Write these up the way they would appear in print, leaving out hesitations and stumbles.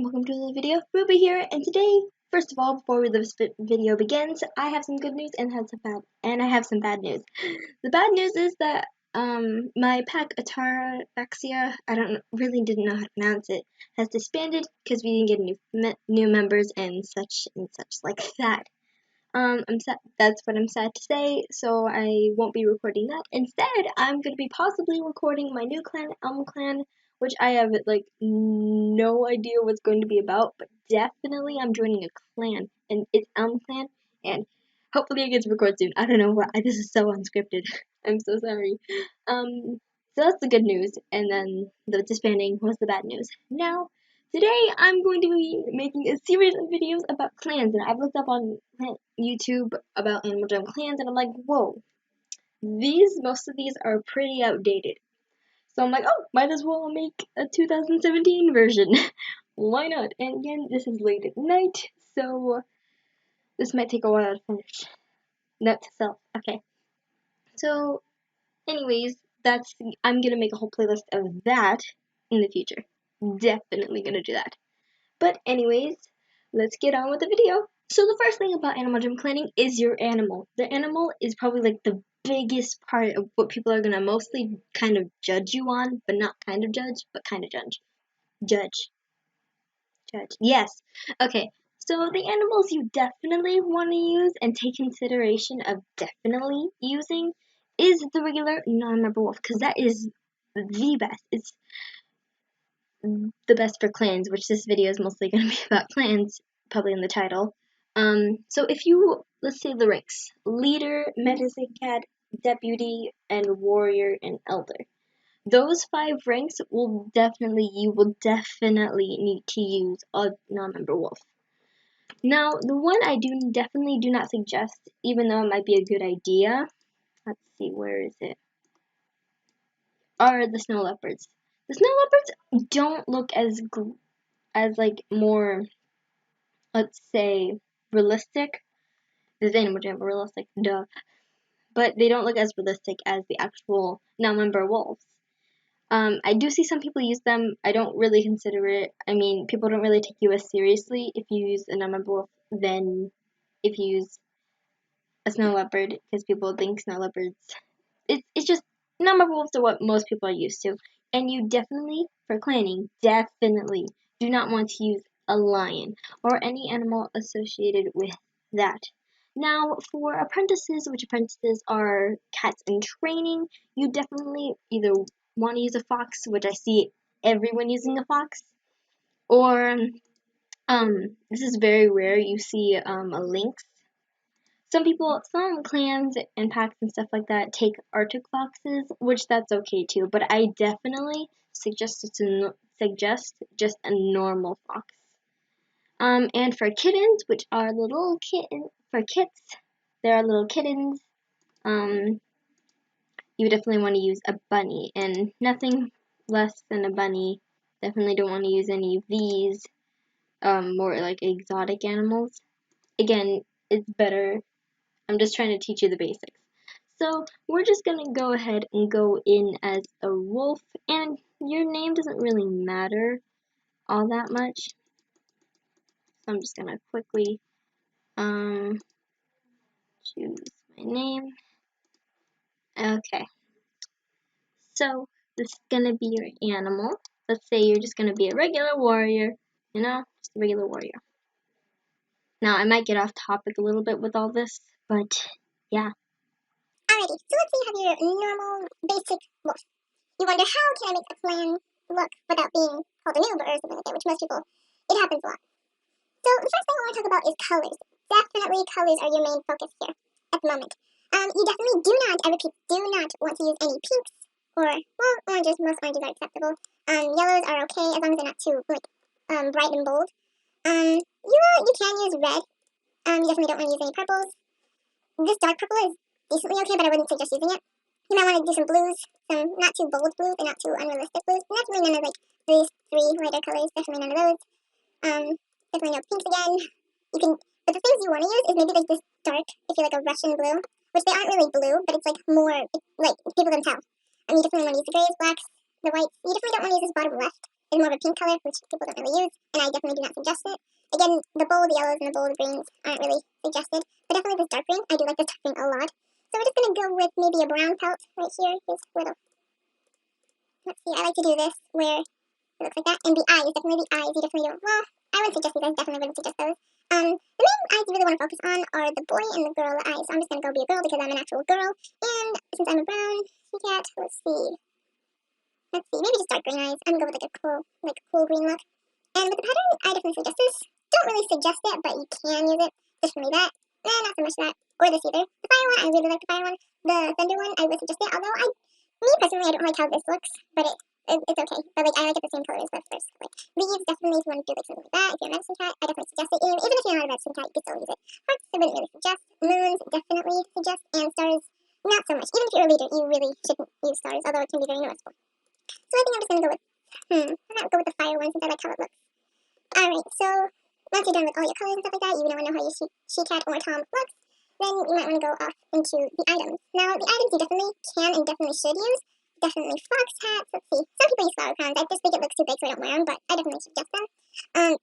and welcome to another video. Ruby here, and today, first of all, before this video begins, I have some good news and I have some bad news. The bad news is that my pack Ataraxia, didn't know how to pronounce it, has disbanded because we didn't get new members and such like that. I'm sad. That's what I'm sad to say. So I won't be recording that. Instead, I'm gonna be possibly recording my new clan, Elm Clan, which I have like no idea what's going to be about. But definitely, I'm joining a clan, and it's Elm Clan, and hopefully, I get to record soon. I don't know why. This is so unscripted. I'm so sorry. So that's the good news, and then the disbanding was the bad news. Now. Today, I'm going to be making a series of videos about clans, and I've looked up on YouTube about Animal Jam clans, and I'm like, whoa, most of these are pretty outdated. So I'm like, oh, might as well make a 2017 version. Why not? And again, this is late at night, so this might take a while to finish. Note to self. Okay. So, anyways, I'm gonna make a whole playlist of that in the future. Definitely gonna do that. But anyways, let's get on with the video. So the first thing about animal gym cleaning is your animal. The animal is probably like the biggest part of what people are gonna mostly kind of judge you on, but not kind of judge, but kind of judge. Judge. Yes. Okay. So the animals you definitely want to use and take consideration of definitely using is the regular non-member wolf, because that is the best. It's the best for clans, which this video is mostly going to be about clans, probably in the title. So if you, let's say the ranks, leader, medicine cat, deputy, and warrior, and elder. Those 5 ranks you will definitely need to use a non-member wolf. Now, the one I definitely do not suggest, even though it might be a good idea, let's see, where is it? Are the snow leopards. The snow leopards don't look as like more, let's say, realistic. This Animal Jam realistic, duh. But they don't look as realistic as the actual non-member wolves. I do see some people use them. I don't really consider it. I mean, people don't really take you as seriously if you use a non-member wolf than if you use a snow leopard, because people think snow leopards. It's just non-member wolves are what most people are used to. And you definitely, for clanning, definitely do not want to use a lion or any animal associated with that. Now, for apprentices, which apprentices are cats in training, you definitely either want to use a fox, which I see everyone using a fox, or this is very rare. You see a lynx. Some clans and packs and stuff like that take Arctic foxes, which that's okay too. But I definitely suggest just a normal fox. And for kittens, which are little kits, there are little kittens. You definitely want to use a bunny, and nothing less than a bunny. Definitely don't want to use any of these more like exotic animals. Again, it's better. I'm just trying to teach you the basics. So we're just gonna go ahead and go in as a wolf, and your name doesn't really matter all that much. So I'm just gonna quickly choose my name. Okay. So this is gonna be your animal. Let's say you're just gonna be a regular warrior, just a regular warrior. Now I might get off topic a little bit with all this, but yeah. Alrighty, so let's say you have your normal, basic wolf. You wonder, how can I make a clan look without being called a noob or something like that, which most people, it happens a lot. So the first thing I want to talk about is colors. Definitely colors are your main focus here at the moment. You definitely do not, I repeat, do not want to use any pinks or, well, oranges. Most oranges are acceptable. Yellows are okay as long as they're not too, bright and bold. You can use red. You definitely don't want to use any purples. This dark purple is decently okay, but I wouldn't suggest using it. You might want to do some blues, some not too bold blues and not too unrealistic blues. And definitely none of these 3 lighter colors, definitely none of those. Definitely no pinks again. But the things you want to use is maybe like this dark, if you're like a Russian blue, which they aren't really blue, but it's like more, like people can tell. You definitely want to use the grays, blacks, the whites. You definitely don't want to use this bottom left. is more of a pink color, which people don't really use, and I definitely do not suggest it. Again, the bold yellows and the bold greens aren't really suggested, but definitely this dark green, I do like this dark green a lot. So we're just going to go with maybe a brown felt right here. Here's little, let's see, I like to do this where it looks like that, and the eyes, definitely the eyes, you definitely don't, well, I wouldn't suggest these, I definitely wouldn't suggest those. The main eyes you really want to focus on are the boy and the girl eyes, so I'm just going to go be a girl because I'm an actual girl, and since I'm a brown cat, let's see, maybe just dark green eyes. I'm going to go with like a cool green look. And with the pattern, I definitely suggest this. Don't really suggest it, but you can use it. Definitely that. Nah, not so much that. Or this either. The fire one, I really like the fire one. The thunder one, I would suggest it. Although me personally, I don't like how this looks, but it's okay. But like, I like it the same color as the first. Like, leaves, definitely if you want to do like something like that. If you're a medicine cat, I definitely suggest it. Even if you're not a medicine cat, you can still use it. Hearts, I wouldn't really suggest. Moons, definitely suggest. And stars, not so much. Even if you're a leader, you really shouldn't use stars, although it can be very noticeable. So I think I'm just going to go with, I'm going to go with the fire one since I like how it looks. Alright, so once you're done with all your colors and stuff like that, you don't want to know how your she-cat or Tom looks, then you might want to go off into the items. Now, the items you definitely can and definitely should use. Definitely fox hats, let's see. Some people use flower crowns. I just think it looks too big so I don't wear them, but I definitely suggest them.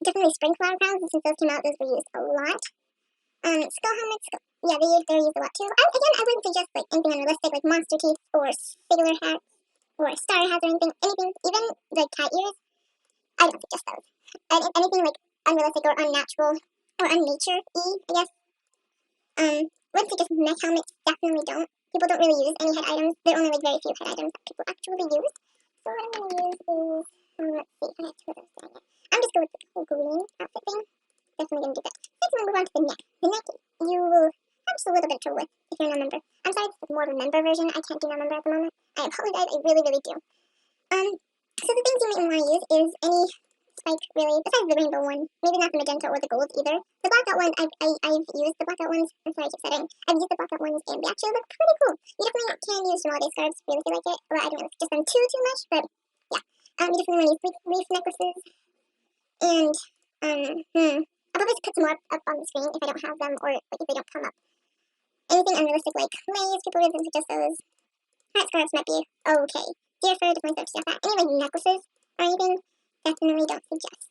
Definitely spring flower crowns, since those came out, those were used a lot. Skull helmets, yeah, they're used a lot too. Again, I wouldn't suggest like anything unrealistic, like monster teeth or sailor hats or star hats or anything, even like cat ears. I don't suggest those. Anything like unrealistic or unnatural or unnature-y, I guess. Wouldn't suggest neck helmets, definitely don't. People don't really use any head items. There are only like very few head items that people actually use. So what I'm going to use is, let's see, I have two of those down here. I'm just going with the whole green outfit thing. Definitely going to do that. Next, I'm going to move on to the neck. The neck, you will have just a little bit of trouble with if you're a non-member. I'm sorry, this is more of a member version. I can't do non-member at the moment. I apologize, I really, really do. So the things you might want to use is any spike, really, besides the rainbow one. Maybe not the magenta or the gold either. The blackout ones, I've used the blackout ones. I'm sorry, I keep saying. I've used the blackout ones, and they actually look pretty cool. You definitely can use some holiday scarves, really, if you like it. Well, I don't really suggest them too much, but yeah. You definitely want to use leaf necklaces. And, I'll probably put some more up on the screen if I don't have them, or like if they don't come up. Anything unrealistic like lace, people really suggest those. Hat scarves might be okay. Deer fur, definitely don't suggest that. Any like necklaces or anything, definitely don't suggest.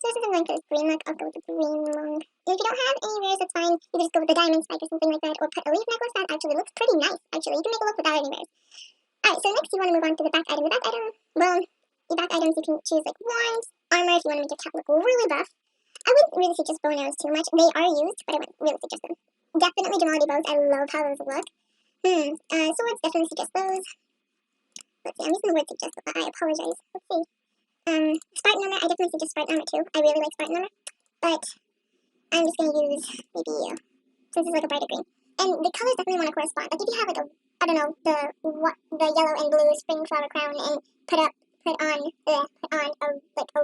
So since I'm going for this green look, I'll go with the green long. And if you don't have any rares, that's fine. You just go with the diamond spike or something like that, or put a leaf necklace. That actually looks pretty nice, actually. You can make a look without any rares. Alright, so next you want to move on to the back item. The back item, well, the back items you can choose like wands, armor if you want to make your cat look really buff. I wouldn't really suggest bow and arrows too much. They are used, but I wouldn't really suggest them. Definitely Jamality bows. I love how those look. Swords, definitely suggest those. Let's see, I'm using the word suggest, but I apologize. Let's see. Spartan armor, I definitely suggest Spartan armor too. I really like Spartan armor, but I'm just going to use maybe, since it's like a brighter green. And the colors definitely want to correspond. Like if you have like a, I don't know, the yellow and blue spring flower crown and put on a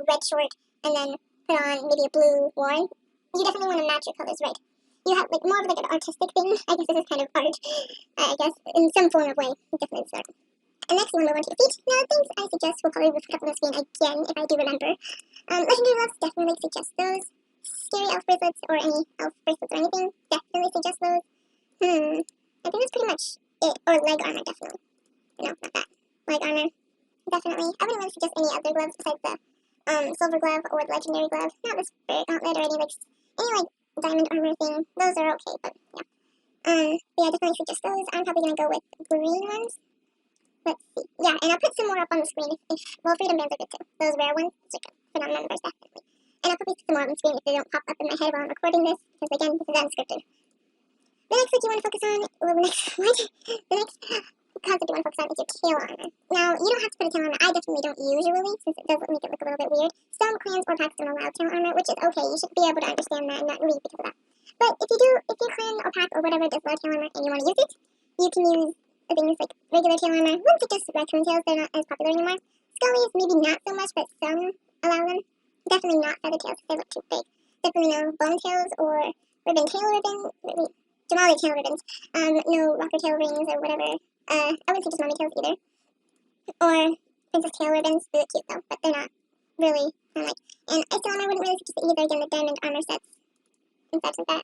red short and then put on maybe a blue warren, you definitely want to match your colors right. You have like more of like an artistic thing. I guess this is kind of art, I guess, in some form of way. Definitely is art. And next, you want to move on to your feet. Now, things I suggest will probably be put up on the screen again if I do remember. Legendary gloves, definitely suggest those. Scary elf bracelets or any elf bracelets or anything, definitely suggest those. I think that's pretty much it. Or leg armor, definitely. No, not that. Leg armor, definitely. I wouldn't really suggest any other gloves besides the silver glove or the legendary glove. Not the spirit gauntlet or any diamond armor thing. Those are okay, but yeah. Yeah, I definitely suggest those. I'm probably going to go with green ones. Let's see. Yeah, and I'll put some more up on the screen well, freedom bands are good too. Those rare ones, so for non-members, definitely. And I'll probably put some more on the screen if they don't pop up in my head while I'm recording this, because again, this is unscripted. The next look you want to focus on, well, the next concept you want to focus on is your tail armor. Now, you don't have to put a tail armor. I definitely don't usually, since it does make it look a little bit weird. Some clans or packs don't allow tail armor, which is okay. You should be able to understand that and not leave because of that. But if your clan or pack or whatever does allow tail armor and you want to use it, you can use things like regular tail armor. Wouldn't suggest raccoon tails, they're not as popular anymore. Scullies, maybe not so much, but some allow them. Definitely not feather tails because they look too big. Definitely no bone tails or ribbon tail ribbon. Jamali tail ribbons. No rocker tail rings or whatever. I wouldn't suggest mommy tails either. Or princess tail ribbons. They look cute though, but they're not really like. And ice armor I wouldn't really suggest it either. Again, the diamond armor sets and such like that.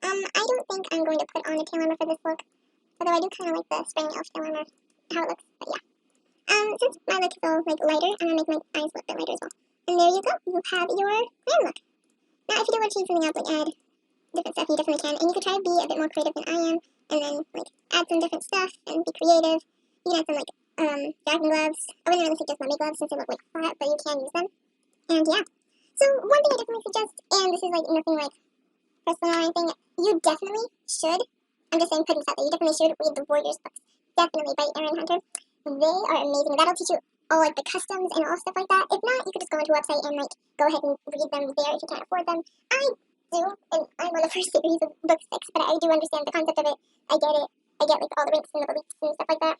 I don't think I'm going to put on a tail armor for this look. Although I do kind of like the spring elf tail armor, how it looks. But yeah. Since my look is all like lighter, I'm gonna make my eyes look a bit lighter as well. And there you go. You have your clan look. Now, if you do want to change something up, like add different stuff, you definitely can. And you could try to be a bit more creative than I am, and then like add some different stuff and be creative. You can add some like dragon gloves. I wouldn't really suggest mermaid gloves since they look like flat, but you can use them. And yeah. So one thing I definitely suggest, and this is like nothing like personal or anything, you definitely should. I'm just saying, putting this out there. You definitely should read the Warriors books. Definitely by Erin Hunter. They are amazing. That'll teach you all like the customs and all stuff like that. If not, you could just go into a website and like go ahead and read them there if you can't afford them. I do, and I'm on the first series of book 6, but I do understand the concept of it. I get it. I get like all the ranks and the beliefs and stuff like that.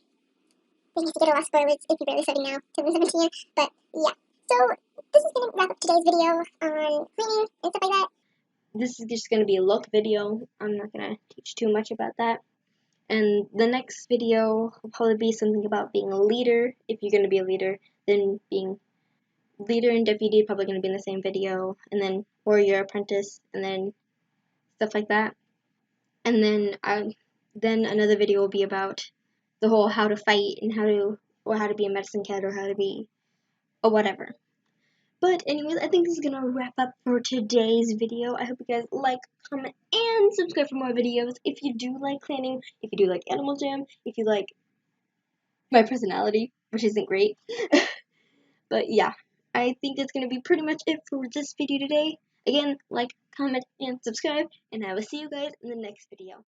You have to get a lot of spoilers if you're barely starting now, 2017. But yeah. So this is gonna wrap up today's video on cleaning and stuff like that. This is just going to be a look video. I'm not going to teach too much about that. And the next video will probably be something about being a leader. If you're going to be a leader, then being leader and deputy probably going to be in the same video. And then warrior apprentice, and then stuff like that. And then another video will be about the whole how to fight and how to be a medicine kit or how to be or whatever. But anyways, I think this is gonna wrap up for today's video. I hope you guys like, comment, and subscribe for more videos. If you do like cleaning, if you do like Animal Jam, if you like my personality, which isn't great. But yeah, I think that's gonna be pretty much it for this video today. Again, like, comment, and subscribe, and I will see you guys in the next video.